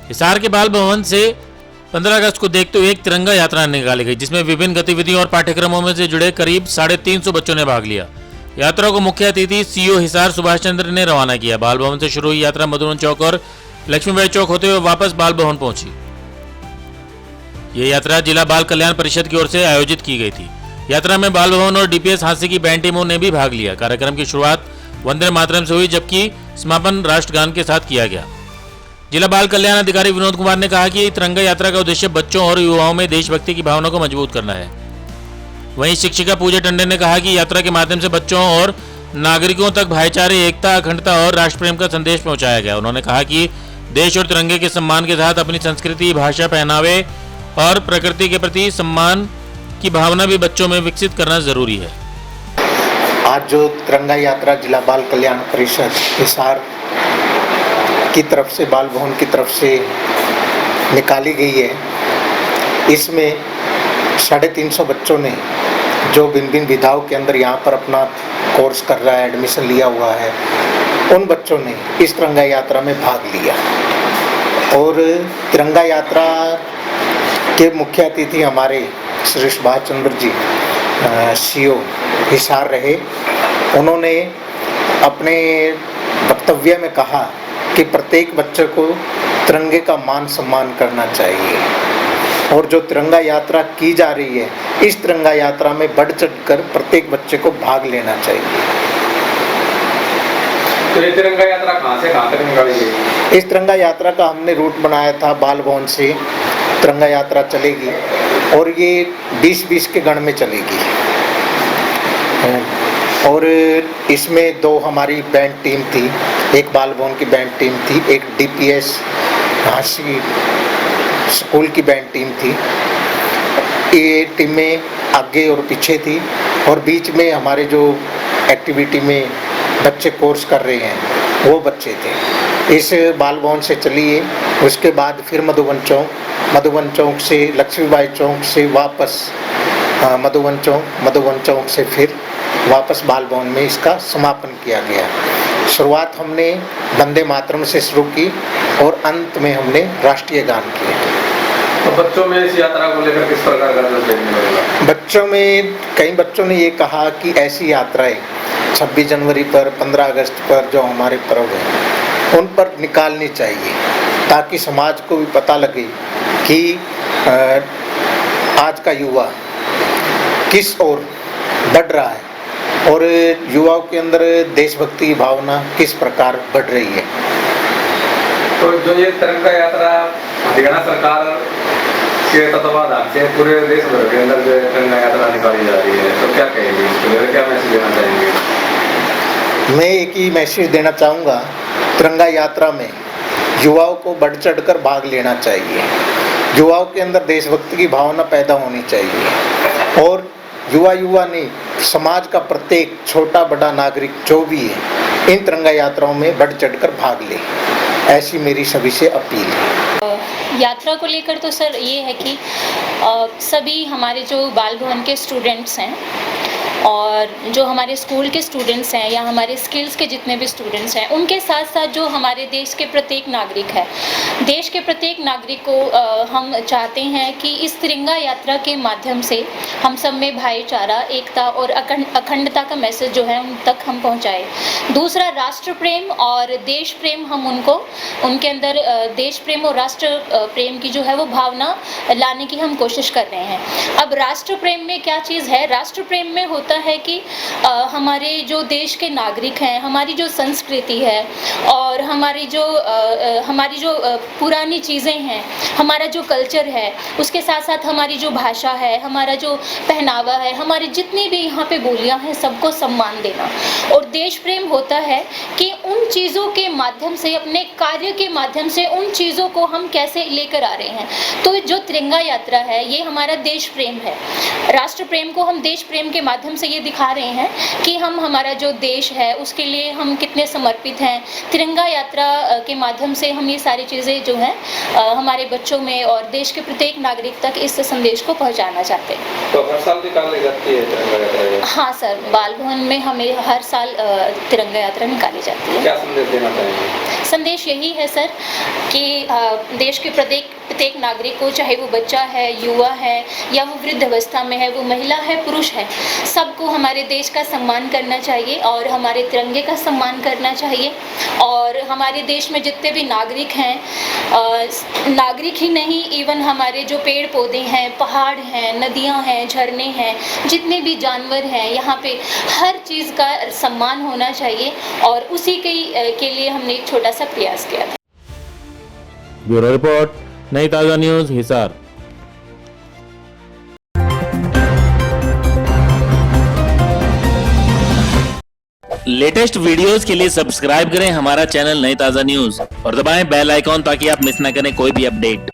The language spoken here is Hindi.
हिसार के बाल भवन से 15 अगस्त को देखते हुए एक तिरंगा यात्रा निकाली गई, जिसमें विभिन्न गतिविधियों और पाठ्यक्रमों में से जुड़े करीब 350 बच्चों ने भाग लिया। यात्रा को मुख्य अतिथि सीओ हिसार सुभाष चंद्र ने रवाना किया। बाल भवन से शुरू हुई यात्रा मधुबन चौक और लक्ष्मीबाई चौक होते हुए वापस बाल भवन पहुंची। ये यात्रा जिला बाल कल्याण परिषद की ओर से आयोजित की गई थी। यात्रा में बाल भवन और डीपीएस हांसी की बैंड टीमों ने भी भाग लिया। कार्यक्रम की शुरुआत वंदे मातरम से हुई, जबकि समापन राष्ट्रगान के साथ किया गया। जिला बाल कल्याण अधिकारी विनोद कुमार ने कहा कि तिरंगा यात्रा का उद्देश्य बच्चों और युवाओं में देशभक्ति की भावना को मजबूत करना है। वहीं शिक्षिका पूजा टंडन ने कहा कि यात्रा के माध्यम से बच्चों और नागरिकों तक भाईचारे, एकता, अखंडता और राष्ट्र प्रेम का संदेश पहुंचाया गया। उन्होंने कहा कि देश और तिरंगे के सम्मान के साथ अपनी संस्कृति, भाषा, पहनावे और प्रकृति के प्रति सम्मान की भावना भी बच्चों में विकसित करना जरूरी है। आज जो तिरंगा यात्रा जिला बाल कल्याण परिषद हिसार की तरफ से, बाल भवन की तरफ से निकाली गई है, इसमें 350 बच्चों ने जो भिन्न भिन्न विधाओं के अंदर यहाँ पर अपना कोर्स कर रहा है, एडमिशन लिया हुआ है, उन बच्चों ने इस तिरंगा यात्रा में भाग लिया। और तिरंगा यात्रा के मुख्य अतिथि हमारे श्री सुभाष चंद्र जी सीओ हिसार रहे। उन्होंने अपने वक्तव्य में कहा कि प्रत्येक बच्चे को तिरंगे का मान सम्मान करना चाहिए और जो तिरंगा यात्रा की जा रही है, इस तिरंगा यात्रा में बढ़ चढ़कर प्रत्येक बच्चे को भाग लेना चाहिए। तो ये तिरंगा यात्रा कहाँ से कहाँ तक निकाली गई? इस तिरंगा यात्रा का हमने रूट बनाया था, बाल भवन से तिरंगा यात्रा चलेगी और ये 20-20 के गण में चलेगी। और इसमें 2 हमारी बैंड टीम थी, एक बाल भवन की बैंड टीम थी, एक डीपीएस हांसी स्कूल की बैंड टीम थी। ये टीमें आगे और पीछे थी और बीच में हमारे जो एक्टिविटी में बच्चे कोर्स कर रहे हैं वो बच्चे थे। इस बाल भवन से चलिए, उसके बाद फिर मधुबन चौक से लक्ष्मीबाई चौक से वापस मधुबन चौक से फिर वापस बाल भवन में इसका समापन किया गया। शुरुआत हमने वंदे मातरम से शुरू की और अंत में हमने राष्ट्रीय गान किया। तो बच्चों में इस यात्रा को लेकर किस प्रकार का जोश देखने मिलेगा? बच्चों में कई बच्चों ने ये कहा कि ऐसी यात्राएं 26 जनवरी पर, 15 अगस्त पर जो हमारे पर्व हैं उन पर निकालनी चाहिए, ताकि समाज को भी पता लगे कि आज का युवा किस ओर बढ़ रहा है और युवाओं के अंदर देशभक्ति की भावना किस प्रकार बढ़ रही है। तो जो ये तिरंगा यात्रा हरियाणा सरकार के तत्वाधान से पूरे देश भर के अंदर जो तिरंगा यात्रा निकाली जा रही है, तो क्या कहेंगे, इसके लिए क्या मैसेज देना चाहेंगे? मैं एक ही मैसेज देना चाहूँगा, तिरंगा यात्रा में युवाओं को बढ़ चढ़कर भाग लेना चाहिए। युवाओं के अंदर देशभक्ति की भावना पैदा होनी चाहिए और युवा नहीं, समाज का प्रत्येक छोटा बड़ा नागरिक जो भी है इन तिरंगा यात्राओं में बढ़ चढ़कर भाग ले, ऐसी मेरी सभी से अपील है। यात्रा को लेकर तो सर ये है कि सभी हमारे जो बाल भवन के स्टूडेंट्स हैं और जो हमारे स्कूल के स्टूडेंट्स हैं या हमारे स्किल्स के जितने भी स्टूडेंट्स हैं, उनके साथ साथ जो हमारे देश के प्रत्येक नागरिक है, देश के प्रत्येक नागरिक को हम चाहते हैं कि इस तिरंगा यात्रा के माध्यम से हम सब में भाईचारा, एकता और अखंडता का मैसेज जो है उन तक हम पहुंचाएं। दूसरा, राष्ट्र प्रेम और देश प्रेम, हम उनके अंदर देश प्रेम और राष्ट्र प्रेम की जो है वो भावना लाने की हम कोशिश कर रहे हैं। अब राष्ट्र प्रेम में क्या चीज़ है? राष्ट्र प्रेम में होता है कि हमारे जो देश के नागरिक हैं, हमारी जो संस्कृति है और हमारी जो पुरानी चीज़ें हैं, हमारा जो कल्चर है, उसके साथ साथ हमारी जो भाषा है, हमारा जो पहनावा है, हमारी जितनी भी यहाँ पे बोलियाँ हैं, सबको सम्मान देना। और देश प्रेम होता है कि उन चीज़ों के माध्यम से, अपने कार्य के माध्यम से उन चीज़ों को हम कैसे लेकर आ रहे हैं। तो जो तिरंगा यात्रा है ये हमारा देश प्रेम है। राष्ट्र प्रेम को हम देश प्रेम के माध्यम से से ये दिखा रहे हैं कि हम हमारा जो देश है उसके लिए हम कितने समर्पित हैं। तिरंगा यात्रा के माध्यम से हम ये सारी चीज़ें जो हैं हमारे बच्चों में और देश के प्रत्येक नागरिक तक इस संदेश को पहुंचाना चाहते हैं। तो हर साल निकाली जाती है तिरंगा यात्रा? हाँ सर, बाल भवन में हमें हर साल तिरंगा यात्रा निकाली जाती है। क्या संदेश देना चाहेंगे? संदेश यही है सर कि देश के प्रत्येक नागरिक को, चाहे वो बच्चा है, युवा है या वो वृद्ध अवस्था में है, वो महिला है, पुरुष है, सबको हमारे देश का सम्मान करना चाहिए और हमारे तिरंगे का सम्मान करना चाहिए। और हमारे देश में जितने भी नागरिक हैं, नागरिक ही नहीं, इवन हमारे जो पेड़ पौधे हैं, पहाड़ हैं, नदियां हैं, झरने हैं, जितने भी जानवर हैं, यहाँ पे हर चीज़ का सम्मान होना चाहिए और उसी के लिए हमने एक छोटा सा प्रयास किया था। ब्यूरो रिपोर्ट, नई ताज़ा न्यूज़, हिसार। लेटेस्ट वीडियोस के लिए सब्सक्राइब करें हमारा चैनल नई ताज़ा न्यूज़ और दबाएं बेल आइकॉन ताकि आप मिस ना करें कोई भी अपडेट।